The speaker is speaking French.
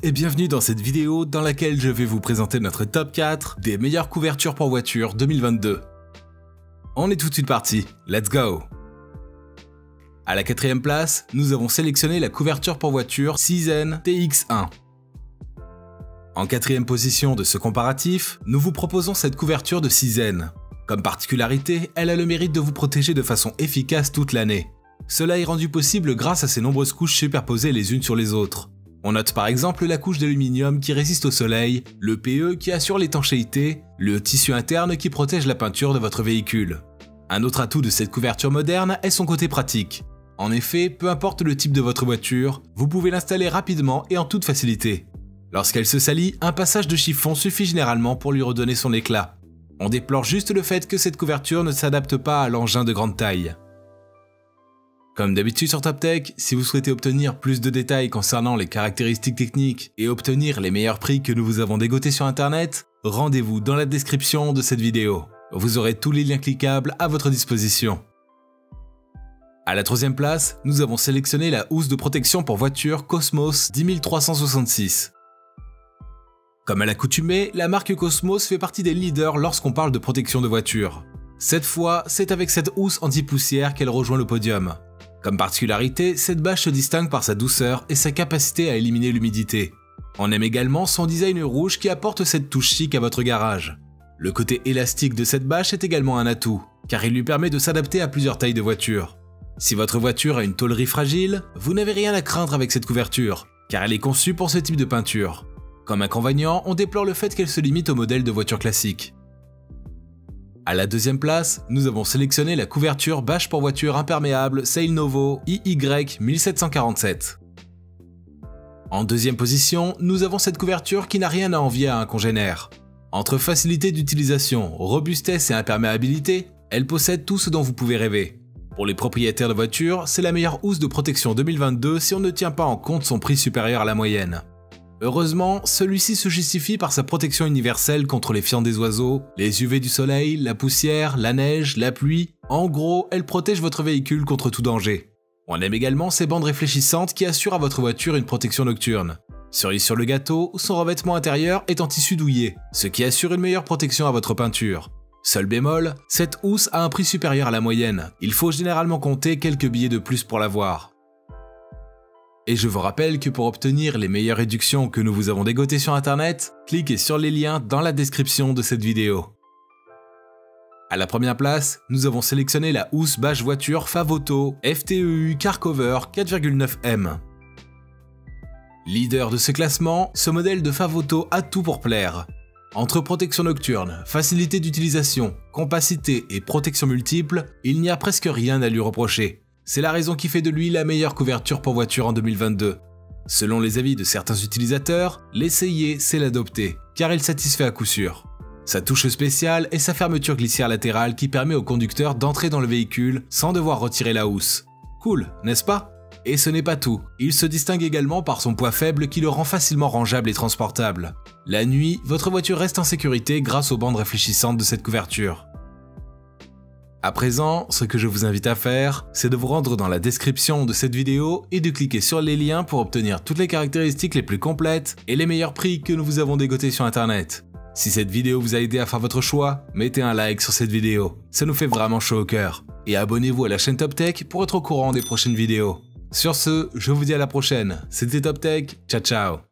et bienvenue dans cette vidéo dans laquelle je vais vous présenter notre top 4 des meilleures couvertures pour voiture 2022. On est tout de suite parti, let's go! À la 4ème place, nous avons sélectionné la couverture pour voiture Cizen TX1. En 4ème position de ce comparatif, nous vous proposons cette couverture de Cizen. Comme particularité, elle a le mérite de vous protéger de façon efficace toute l'année. Cela est rendu possible grâce à ses nombreuses couches superposées les unes sur les autres. On note par exemple la couche d'aluminium qui résiste au soleil, le PE qui assure l'étanchéité, le tissu interne qui protège la peinture de votre véhicule. Un autre atout de cette couverture moderne est son côté pratique. En effet, peu importe le type de votre voiture, vous pouvez l'installer rapidement et en toute facilité. Lorsqu'elle se salit, un passage de chiffon suffit généralement pour lui redonner son éclat. On déplore juste le fait que cette couverture ne s'adapte pas à l'engin de grande taille. Comme d'habitude sur TopTech, si vous souhaitez obtenir plus de détails concernant les caractéristiques techniques et obtenir les meilleurs prix que nous vous avons dégotés sur internet, rendez-vous dans la description de cette vidéo. Vous aurez tous les liens cliquables à votre disposition. À la 3ème place, nous avons sélectionné la housse de protection pour voiture Cosmos 10366. Comme à l'accoutumée, la marque Cosmos fait partie des leaders lorsqu'on parle de protection de voiture. Cette fois, c'est avec cette housse anti-poussière qu'elle rejoint le podium. Comme particularité, cette bâche se distingue par sa douceur et sa capacité à éliminer l'humidité. On aime également son design rouge qui apporte cette touche chic à votre garage. Le côté élastique de cette bâche est également un atout, car il lui permet de s'adapter à plusieurs tailles de voiture. Si votre voiture a une tôlerie fragile, vous n'avez rien à craindre avec cette couverture, car elle est conçue pour ce type de peinture. Comme inconvénient, on déplore le fait qu'elle se limite au modèle de voiture classique. À la 2ème place, nous avons sélectionné la couverture bâche pour voiture imperméable Sailnovo IY 1747. En 2ème position, nous avons cette couverture qui n'a rien à envier à un congénère. Entre facilité d'utilisation, robustesse et imperméabilité, elle possède tout ce dont vous pouvez rêver. Pour les propriétaires de voitures, c'est la meilleure housse de protection 2022 si on ne tient pas en compte son prix supérieur à la moyenne. Heureusement, celui-ci se justifie par sa protection universelle contre les fientes des oiseaux, les UV du soleil, la poussière, la neige, la pluie. En gros, elle protège votre véhicule contre tout danger. On aime également ces bandes réfléchissantes qui assurent à votre voiture une protection nocturne. Cerise sur le gâteau, son revêtement intérieur est en tissu douillet, ce qui assure une meilleure protection à votre peinture. Seul bémol, cette housse a un prix supérieur à la moyenne. Il faut généralement compter quelques billets de plus pour l'avoir. Et je vous rappelle que pour obtenir les meilleures réductions que nous vous avons dégotées sur internet, cliquez sur les liens dans la description de cette vidéo. À la 1ère place, nous avons sélectionné la housse bâche voiture Favoto FTEU Carcover 4,9M. Leader de ce classement, ce modèle de Favoto a tout pour plaire. Entre protection nocturne, facilité d'utilisation, compacité et protection multiple, il n'y a presque rien à lui reprocher. C'est la raison qui fait de lui la meilleure couverture pour voiture en 2022. Selon les avis de certains utilisateurs, l'essayer c'est l'adopter, car il satisfait à coup sûr. Sa touche spéciale est sa fermeture glissière latérale qui permet au conducteur d'entrer dans le véhicule sans devoir retirer la housse. Cool, n'est-ce pas? Et ce n'est pas tout, il se distingue également par son poids faible qui le rend facilement rangeable et transportable. La nuit, votre voiture reste en sécurité grâce aux bandes réfléchissantes de cette couverture. À présent, ce que je vous invite à faire, c'est de vous rendre dans la description de cette vidéo et de cliquer sur les liens pour obtenir toutes les caractéristiques les plus complètes et les meilleurs prix que nous vous avons dégotés sur internet. Si cette vidéo vous a aidé à faire votre choix, mettez un like sur cette vidéo, ça nous fait vraiment chaud au cœur. Et abonnez-vous à la chaîne TopTech pour être au courant des prochaines vidéos. Sur ce, je vous dis à la prochaine, c'était TopTech, ciao ciao.